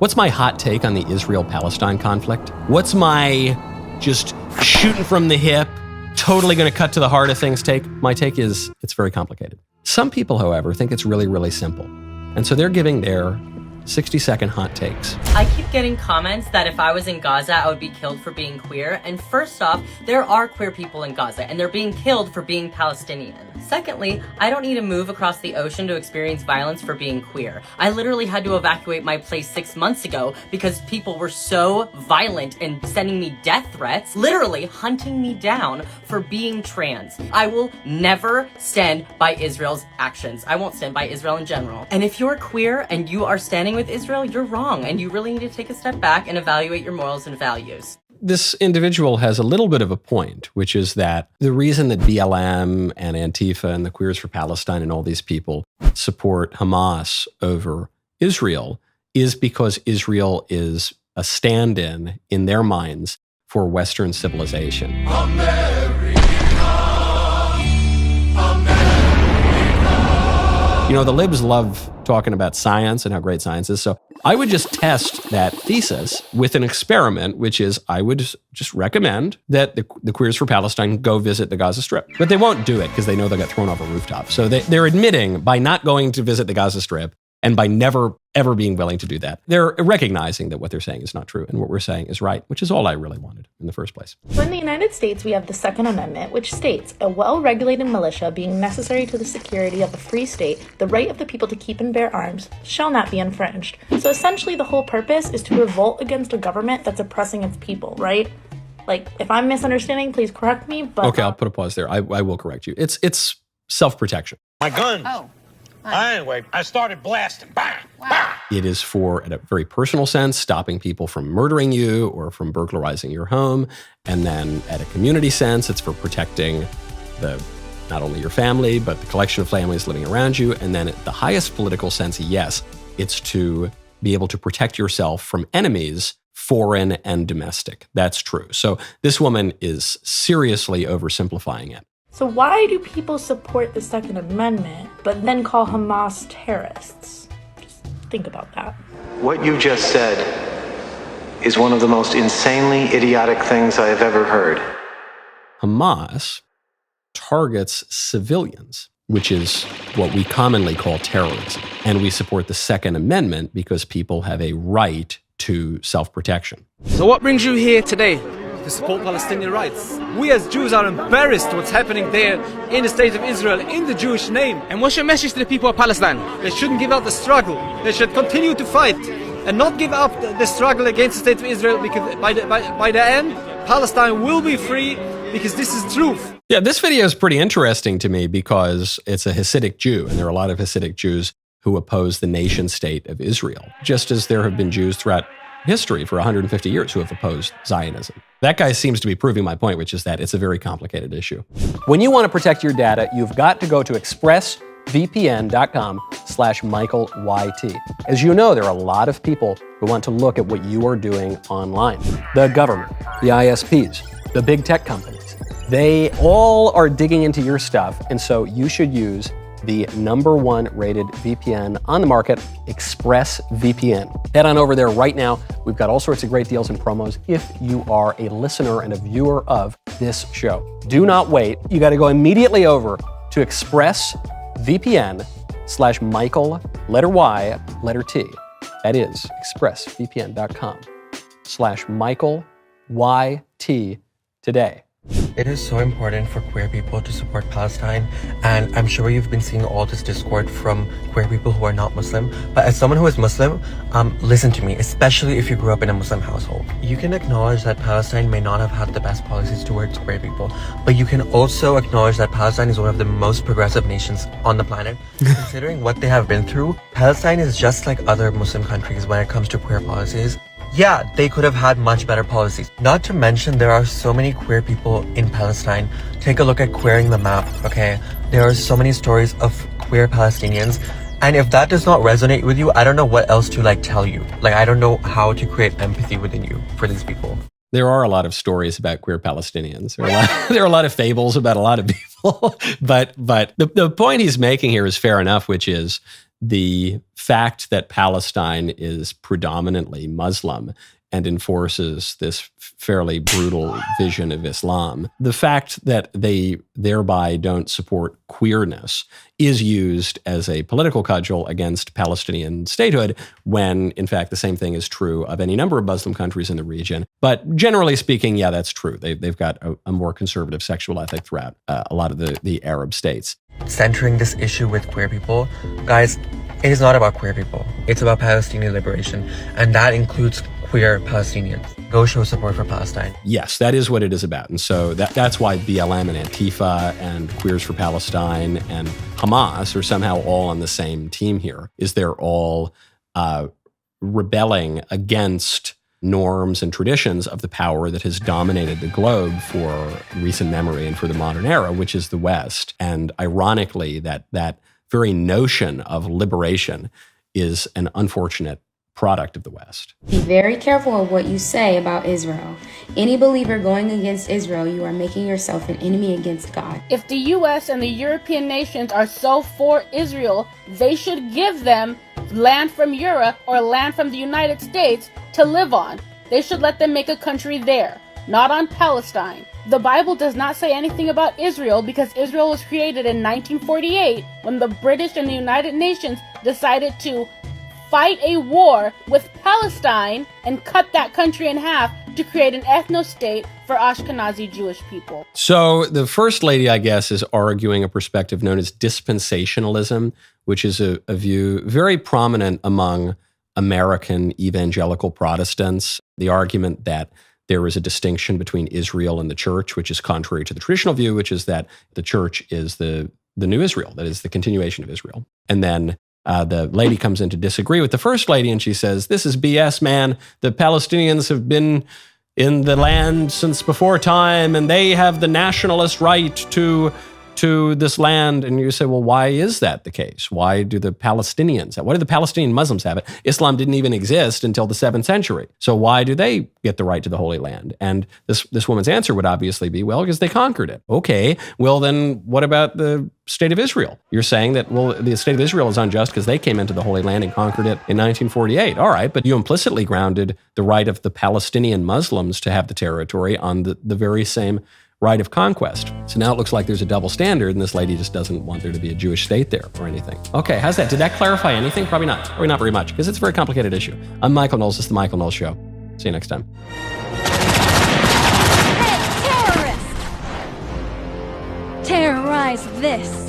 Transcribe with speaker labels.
Speaker 1: What's my hot take on the Israel-Palestine conflict? What's my just shooting from the hip, totally going to cut to the heart of things take? My take is it's very complicated. Some people, however, think it's really, really simple. And so they're giving their 60-second hot takes.
Speaker 2: I keep getting comments that if I was in Gaza, I would be killed for being queer. And first off, there are queer people in Gaza, and they're being killed for being Palestinian. Secondly, I don't need to move across the ocean to experience violence for being queer. I literally had to evacuate my place 6 months ago because people were so violent and sending me death threats, literally hunting me down for being trans. I will never stand by Israel's actions. I won't stand by Israel in general. And if you're queer and you are standing with Israel, you're wrong, and you really need to take a step back and evaluate your morals and values.
Speaker 1: This individual has a little bit of a point, which is that the reason that BLM and Antifa and the Queers for Palestine and all these people support Hamas over Israel is because Israel is a stand-in their minds for Western civilization. You know, the libs love talking about science and how great science is. So I would just test that thesis with an experiment, which is I would just recommend that the Queers for Palestine go visit the Gaza Strip. But they won't do it because they know they'll get thrown off a rooftop. So they're admitting by not going to visit the Gaza Strip and by never, ever being willing to do that, they're recognizing that what they're saying is not true and what we're saying is right, which is all I really wanted in the first place.
Speaker 3: So in the United States, we have the Second Amendment, which states, a well-regulated militia being necessary to the security of a free state, the right of the people to keep and bear arms, shall not be infringed. So essentially, the whole purpose is to revolt against a government that's oppressing its people, right? Like, if I'm misunderstanding, please correct me, but...
Speaker 1: Okay, I'll put a pause there. I will correct you. It's self-protection.
Speaker 4: My gun.
Speaker 5: Oh.
Speaker 4: Anyway, I started blasting. Bang,
Speaker 5: Wow.
Speaker 4: bang.
Speaker 1: It is for, in a very personal sense, stopping people from murdering you or from burglarizing your home. And then at a community sense, it's for protecting not only your family, but the collection of families living around you. And then at the highest political sense, yes, it's to be able to protect yourself from enemies, foreign and domestic. That's true. So this woman is seriously oversimplifying it.
Speaker 3: So why do people support the Second Amendment, but then call Hamas terrorists? Just think about that.
Speaker 6: What you just said is one of the most insanely idiotic things I have ever heard.
Speaker 1: Hamas targets civilians, which is what we commonly call terrorism. And we support the Second Amendment because people have a right to self-protection.
Speaker 7: So what brings you here today? To support Palestinian rights. We as Jews are embarrassed what's happening there in the state of Israel, in the Jewish name. And what's your message to the people of Palestine? They shouldn't give up the struggle. They should continue to fight and not give up the struggle against the state of Israel, because by the end, Palestine will be free, because this is truth.
Speaker 1: Yeah, this video is pretty interesting to me because it's a Hasidic Jew, and there are a lot of Hasidic Jews who oppose the nation state of Israel, just as there have been Jews throughout history for 150 years who have opposed Zionism. That guy seems to be proving my point, which is that it's a very complicated issue. When you want to protect your data, you've got to go to expressvpn.com/MichaelYT. As you know, there are a lot of people who want to look at what you are doing online. The government, the ISPs, the big tech companies, they all are digging into your stuff, and so you should use the #1 rated VPN on the market, ExpressVPN. Head on over there right now. We've got all sorts of great deals and promos if you are a listener and a viewer of this show. Do not wait. You got to go immediately over to ExpressVPN/Michael, letter Y, letter T. That is expressvpn.com/MichaelYT today.
Speaker 8: It is so important for queer people to support Palestine, and I'm sure you've been seeing all this discord from queer people who are not Muslim. But as someone who is Muslim, listen to me, especially if you grew up in a Muslim household. You can acknowledge that Palestine may not have had the best policies towards queer people, but you can also acknowledge that Palestine is one of the most progressive nations on the planet. Considering what they have been through, Palestine is just like other Muslim countries when it comes to queer policies. Yeah, they could have had much better policies. Not to mention, there are so many queer people in Palestine. Take a look at Queering the Map, okay? There are so many stories of queer Palestinians. And if that does not resonate with you, I don't know what else to tell you. I don't know how to create empathy within you for these people.
Speaker 1: There are a lot of stories about queer Palestinians. There are a lot of fables about a lot of people. But the point he's making here is fair enough, which is the fact that Palestine is predominantly Muslim and enforces this fairly brutal vision of Islam, the fact that they thereby don't support queerness is used as a political cudgel against Palestinian statehood, when in fact the same thing is true of any number of Muslim countries in the region. But generally speaking, yeah, that's true. They've got a more conservative sexual ethic throughout a lot of the Arab states.
Speaker 8: Centering this issue with queer people, guys, it is not about queer people. It's about Palestinian liberation, and that includes queer Palestinians. Go show support for Palestine.
Speaker 1: Yes, that is what it is about. And so that's why BLM and Antifa and Queers for Palestine and Hamas are somehow all on the same team here, is they're all rebelling against norms and traditions of the power that has dominated the globe for recent memory and for the modern era, which is the West. And ironically, that very notion of liberation is an unfortunate product of the West.
Speaker 5: Be very careful of what you say about Israel. Any believer going against Israel, you are making yourself an enemy against God.
Speaker 9: If the U.S. and the European nations are so for Israel, they should give them land from Europe or land from the United States to live on. They should let them make a country there, not on Palestine. The Bible does not say anything about Israel because Israel was created in 1948 when the British and the United Nations decided to fight a war with Palestine and cut that country in half to create an ethno-state for Ashkenazi Jewish people.
Speaker 1: So the First Lady, I guess, is arguing a perspective known as dispensationalism, which is a view very prominent among American evangelical Protestants. The argument that there is a distinction between Israel and the church, which is contrary to the traditional view, which is that the church is the new Israel, that is the continuation of Israel. And then the lady comes in to disagree with the First Lady, and she says, this is BS, man. The Palestinians have been in the land since before time, and they have the nationalist right to this land. And you say, well, why is that the case? Why do the Palestinian Muslims have it? Islam didn't even exist until the 7th century. So why do they get the right to the Holy Land? And this woman's answer would obviously be, well, because they conquered it. Okay, well then what about the State of Israel? You're saying that, well, the State of Israel is unjust because they came into the Holy Land and conquered it in 1948. All right, but you implicitly grounded the right of the Palestinian Muslims to have the territory on the very same right of conquest. So now it looks like there's a double standard, and this lady just doesn't want there to be a Jewish state there or anything. Okay, how's that? Did that clarify anything? Probably not. Probably not very much, because it's a very complicated issue. I'm Michael Knowles. This is The Michael Knowles Show. See you next time.
Speaker 10: Hey, terrorist! Terrorize this!